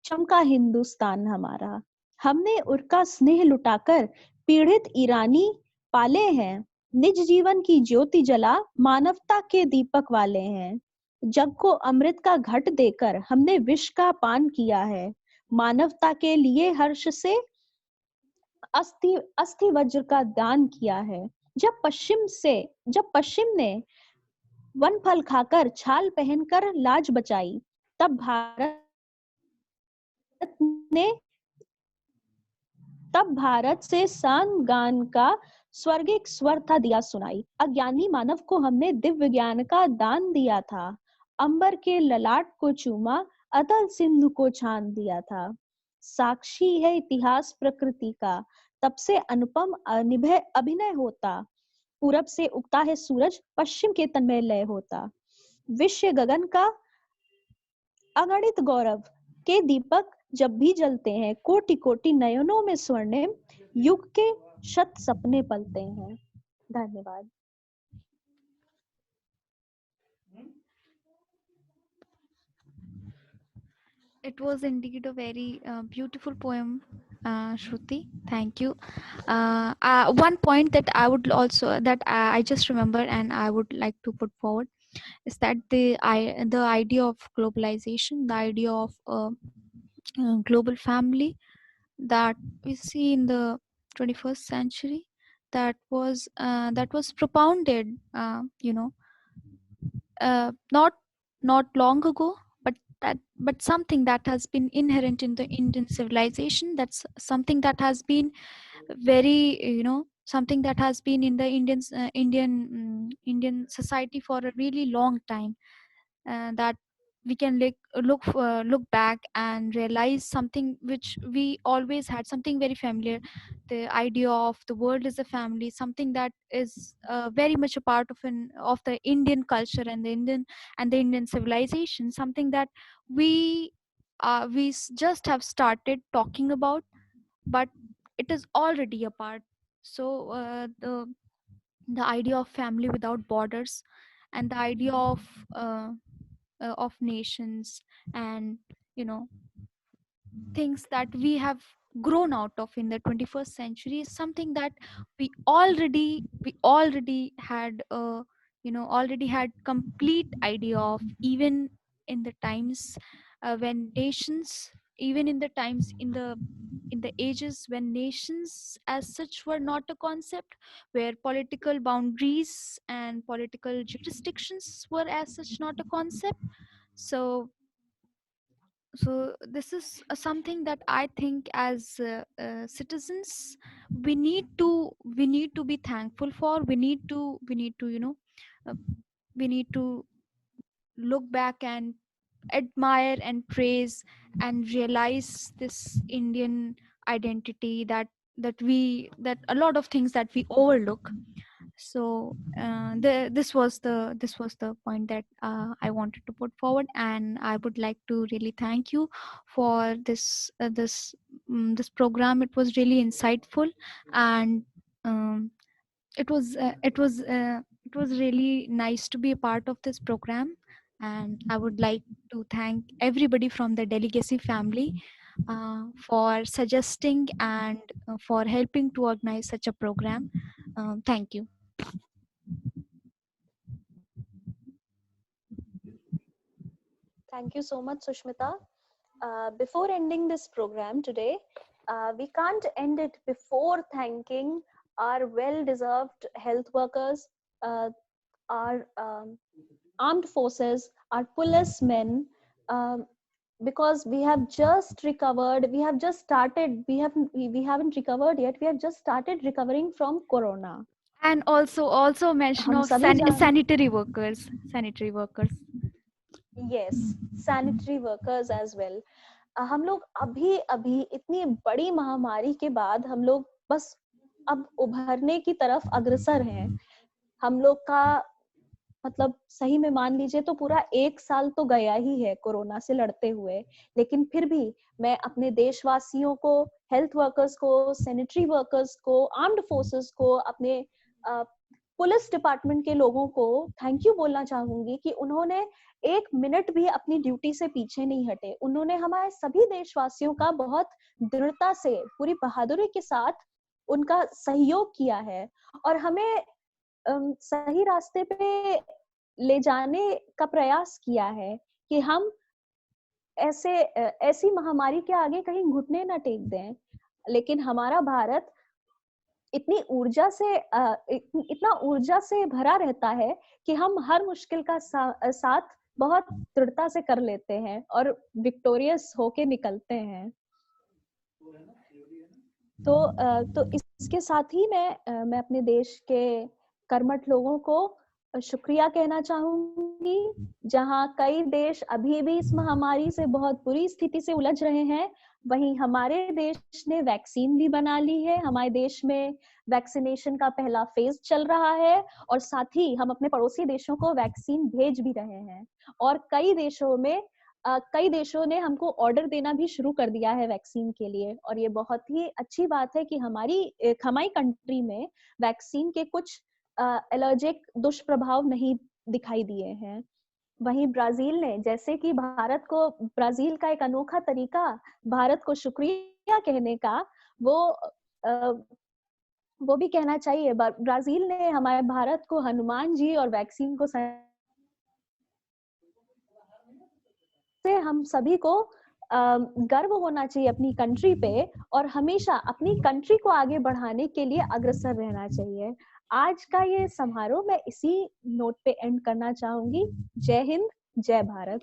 चमका हिंदुस्तान हमारा. हमने उनका स्नेह लुटाकर पीड़ित ईरानी पाले हैं, निज जीवन की ज्योति जला मानवता के दीपक वाले हैं. जग को अमृत का घट देकर हमने विष का पान किया है, मानवता के लिए हर्ष से अस्थि अस्थि वज्र का दान किया है. जब पश्चिम ने वन फल खाकर छाल पहनकर लाज बचाई, तब भारत से सांग गान का स्वर्गिक स्वर था दिया सुनाई. अज्ञानी मानव को हमने दिव्य ज्ञान का दान दिया था, अंबर के ललाट को चूमा अतल सिंधु को छान दिया था. साक्षी है इतिहास प्रकृति का, तब से अनुपम निभय अभिनय होता, पूरब से उगता है सूरज पश्चिम के तन में लय होता. विश्व गगन का अगणित गौरव के दीपक जब भी जलते हैं, कोटि कोटि नयनों में स्वर्णिम युग के शत सपने पलते हैं. धन्यवाद. It was indeed a very beautiful poem, Shruti. Thank you. One point that I would also that I just remember and I would like to put forward is that the idea of globalization, the idea of global family that we see in the 21st century, that was propounded, not long ago, but something that has been inherent in the Indian civilization. That's something that has been very something that has been in the Indian society for a really long time, that we can look back and realize something which we always had, something very familiar, the idea of the world as a family, something that is very much a part of the Indian culture and the Indian civilization, something that we just have started talking about, but it is already a part. So the idea of family without borders, and the idea of nations, and you know things that we have grown out of in the 21st century, is something that we already had already had complete idea of, even in the times when nations even in the times in the ages when nations as such were not a concept, where political boundaries and political jurisdictions were as such not a concept. So so this is something that I think, as citizens, we need to be thankful for. We need to uh, we need to look back and admire and praise and realize this Indian identity, that a lot of things that we overlook. So this was the point that I wanted to put forward, and I would like to really thank you for this program. It was really insightful, and um, it was really nice to be a part of this program. And I would like to thank everybody from the Delegacy family for suggesting and for helping to organize such a program. Thank you. Thank you so much, Sushmita. Before ending this program today, we can't end it before thanking our well-deserved health workers, uh, our armed forces, our policemen, um, because we have just recovered. We have just started. We haven't recovered yet. We have just started recovering from Corona. And also mention हम of सभी जान sanitary workers. Yes, sanitary workers as well. हम लोग अभी अभी इतनी बड़ी महामारी के बाद हम लोग बस अब उभरने की तरफ अग्रसर हैं. हम लोग का मतलब सही में मान लीजिए तो पूरा 1 साल तो गया ही है कोरोना से लड़ते हुए. लेकिन फिर भी मैं अपने देशवासियों को, हेल्थ वर्कर्स को, सैनिटरी वर्कर्स को, आर्म्ड फोर्सेस को, अपने पुलिस डिपार्टमेंट के लोगों को थैंक यू बोलना चाहूंगी कि उन्होंने 1 मिनट भी अपनी ड्यूटी से पीछे नहीं हटे. उन्होंने हमारे सभी देशवासियों का बहुत दृढ़ता से, पूरी बहादुरी के साथ उनका सहयोग किया है और हमें सही रास्ते पे ले जाने का प्रयास किया है कि हम ऐसी महामारी के आगे कहीं घुटने ना टेक दें. लेकिन हमारा भारत इतनी इतना ऊर्जा से भरा रहता है कि हम हर मुश्किल का साथ बहुत दृढ़ता से कर लेते हैं और विक्टोरियस होके निकलते हैं. तो इसके साथ ही मैं अपने देश के कर्मठ लोगों को शुक्रिया कहना चाहूंगी. जहां कई देश अभी भी इस महामारी से बहुत बुरी स्थिति से उलझ रहे हैं, वहीं हमारे देश ने वैक्सीन भी बना ली है. हमारे देश में वैक्सीनेशन का पहला फेज चल रहा है और साथ ही हम अपने पड़ोसी देशों को वैक्सीन भेज भी रहे हैं. और कई देशों ने हमको ऑर्डर देना भी शुरू कर दिया है वैक्सीन के लिए. और ये बहुत ही अच्छी बात है कि हमारी कंट्री में वैक्सीन के कुछ एलर्जिक दुष्प्रभाव नहीं दिखाई दिए हैं. वहीं ब्राजील ने, जैसे कि ब्राजील का एक अनोखा तरीका भारत को शुक्रिया कहने का, वो भी कहना चाहिए. ब्राजील ने हमारे भारत को हनुमान जी और वैक्सीन को से हम सभी को गर्व होना चाहिए अपनी कंट्री पे और हमेशा अपनी कंट्री को आगे बढ़ाने के लिए अग्रसर रहना चाहिए. आज का ये समारोह मैं इसी नोट पे एंड करना चाहूंगी. जय हिंद, जय भारत.